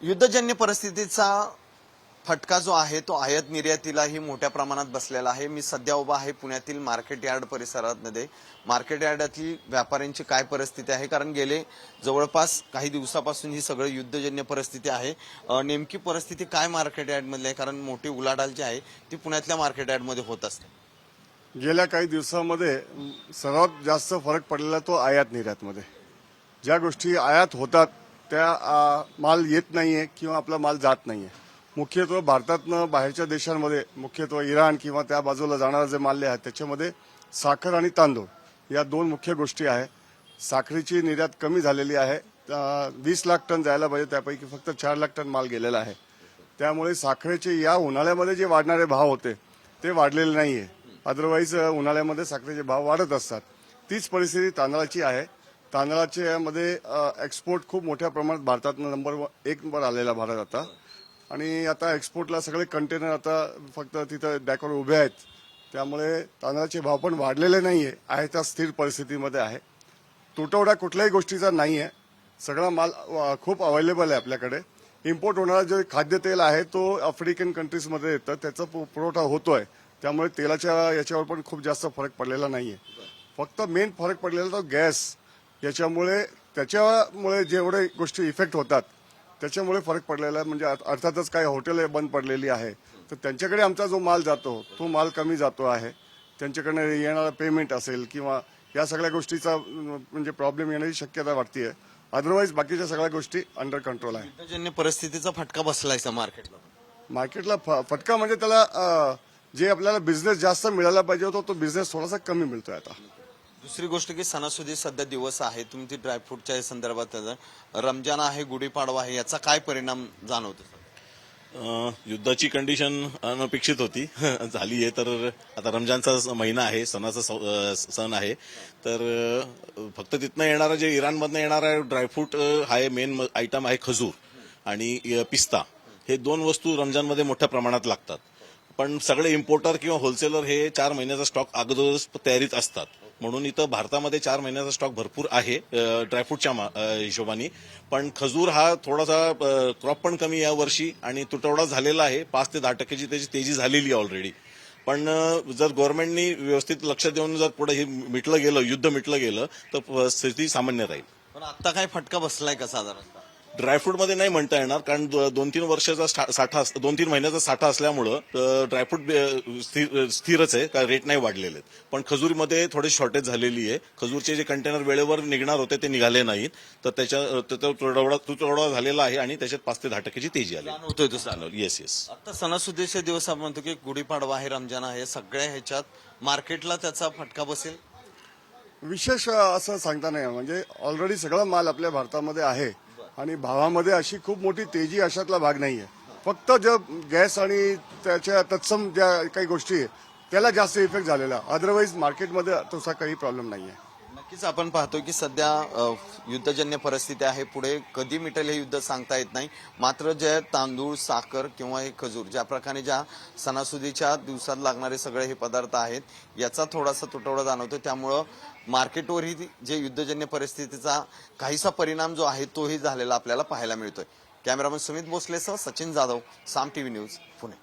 युद्धजन्य परिस्थितीचा फटका जो आहे तो आयात निर्यातीलाही मोठ्या प्रमाणात बसलेला आहे। मी सध्या उभा आहे पुण्यातील मार्केट यार्ड परिसरामध्ये। मार्केट यार्डातील व्यापाऱ्यांची काय परिस्थिती आहे, कारण गेले जवळपास काही दिवसापासून ही सगळं युद्धजन्य परिस्थिती आहे। नेमकी परिस्थिती काय मार्केट यार्डमधली आहे, कारण मोठी उलाढाल जी आहे ती पुण्यातल्या मार्केट यार्डमध्ये होत असते। गेल्या काही दिवसांमध्ये सर्वात जास्त फरक पडलेला तो आयात निर्यातमध्ये। ज्या गोष्टी आयात होतात त्या माल येत नाहीये किंवा आपला माल जात नाहीये। मुख्यत्वे भारतातनं बाहेरच्या देशांमध्ये मुख्यत्वे इराण किंवा त्या बाजूला जाणारे जे माल आहेत त्याच्यामध्ये साखर आणि तांदूळ या दोन मुख्य गोष्टी आहेत। साखरेची निर्यात कमी झालेली आहे। 20 लाख टन जायला पाहिजे, त्यापैकी फक्त 4 लाख टन माल गेलेला आहे। त्यामुळे साखरेचे या उन्हाळ्यामध्ये जे वाढणारे भाव होते ते वाढलेले नाहीये। अदरवाईज उन्हाळ्यामध्ये साखरेचे भाव वाढत असतात। तीच परिस्थिती तांदळाची आहे। तांदळाच्या मध्ये एक्सपोर्ट खूप मोठ्या प्रमाणात भारतातनं नंबर 1 वर आलेला भारत आता, आणि आता एक्सपोर्टला सगळे कंटेनर आता फक्त तिथं डॅकवर उभे आहेत। त्यामुळे तांदळाचे भाव पण वाढलेले नाहीये, आहे त्या स्थिर परिस्थितीमध्ये आहे। तुटवडा कुठल्याही गोष्टीचा नाहीये, सगळा माल खूप अवेलेबल आहे आपल्याकडे। इम्पोर्ट होणारा जे खाद्यतेल आहे तो आफ्रिकन कंट्रीजमध्ये येतं, त्याचा पुरवठा होतोय। त्यामुळे तेलाच्या याच्यावर पण खूप जास्त फरक पडलेला नाहीये। फक्त मेन फरक पडलेला तो गॅस, त्याच्यामुळे जेवढे गोष्टी इफेक्ट होतात त्याच्यामुळे फरक पडलेला आहे। म्हणजे अर्थातच काही हॉटेल बंद पडलेली आहे, तर त्यांच्याकडे आमचा जो माल जातो तो माल कमी जातो आहे। त्यांच्याकडे येणारा पेमेंट असेल किंवा या सगळ्या गोष्टीचा म्हणजे प्रॉब्लेम येण्याची शक्यता वाटते। अदरवाईज बाकीच्या सगळ्या गोष्टी अंडर कंट्रोल आहे। युद्धजन्य परिस्थितीचा फटका बसलाय मार्केटला फटका म्हणजे त्याला जे आपल्याला बिझनेस जास्त मिळायला पाहिजे होता तो बिझनेस थोडासा कमी मिळतोय आता। दुसरी गोष्ट की सणासुदी सध्या दिवस आहे, तुम्ही ड्रायफ्रूटच्या संदर्भात रमजान आहे, गुढीपाडवा आहे, याचा काय परिणाम जाणवतो? युद्धाची कंडिशन अनपेक्षित होती झाली आहे। तर आता रमजानचा महिना आहे, सणाचा सण आहे। तर फक्त तिथनं येणारा जे इराणमधनं येणारा ड्रायफ्रूट आहे, मेन आयटम आहे खजूर आणि पिस्ता। हे दोन वस्तू रमजानमध्ये मोठ्या प्रमाणात लागतात। पण सगळे इम्पोर्टर किंवा होलसेलर हे 4 महिन्याचा स्टॉक अगोदरच तयारीत असतात, म्हणून इथं भारतामध्ये 4 महिन्याचा स्टॉक भरपूर आहे ड्रायफ्रूटच्या हिशोबाने। पण खजूर हा थोडासा क्रॉप पण कमी या वर्षी आणि तुटवडा झालेला आहे। 5 ते 10% त्याची तेजी झालेली आहे ऑलरेडी। पण जर गव्हर्नमेंटनी व्यवस्थित लक्ष देऊन जर पुढे हे मिटलं गेलं, युद्ध मिटलं गेलं तर स्थिती सामान्य राहील। पण आता काय फटका बसलाय का साधारणतः? ड्रायफ्रूटमध्ये नाही म्हणता येणार, कारण 2-3 वर्षाचा साठा 2-3 महिन्याचा साठा असल्यामुळं ड्रायफ्रूट स्थिरच आहे, का रेट नाही वाढलेले आहेत। पण खजूरमध्ये थोडी शॉर्टेज झालेली आहे। खजूरचे जे कंटेनर वेळेवर निघणार होते ते निघाले नाहीत, तर तुटवडा झालेला आहे आणि त्याच्यात 5 ते 10% तेजी आली। येस। आता सणासुदीचे दिवस आपण म्हणतो की गुढीपाडवा आहे, रमजान आहे, सगळ्या ह्याच्यात मार्केटला त्याचा फटका बसेल। विशेष असं सांगता नाही, म्हणजे ऑलरेडी सगळा माल आपल्या भारतामध्ये आहे आणि भावामध्ये अशी खूप मोठी तेजी अशातला भाग नाहीये। फक्त जे गॅस आणि त्याच्या तत्सम ज्या काही गोष्टी आहेत त्याला जास्त इफेक्ट झालेला, अदरवाईज मार्केटमध्ये तसा काही प्रॉब्लेम नाहीये। नक्कीच आपण पाहतो की सध्या युद्धजन्य परिस्थिती आहे, पुढे कधी मिटेल हे युद्ध सांगता येत नाही। मात्र जे तांदूळ, साखर किंवा हे खजूर, ज्या प्रकारे ज्या सणासुदीच्या दिवसात लागणारे सगळे हे पदार्थ आहेत, याचा थोडासा तुटवडा जाणवतो। त्यामुळं मार्केटवरही जे युद्धजन्य परिस्थितीचा काहीसा परिणाम जो आहे तोही झालेला आपल्याला पाहायला मिळतोय। कॅमेरामन सुमित भोसलेसह सचिन जाधव, साम टीव्ही न्यूज, पुणे।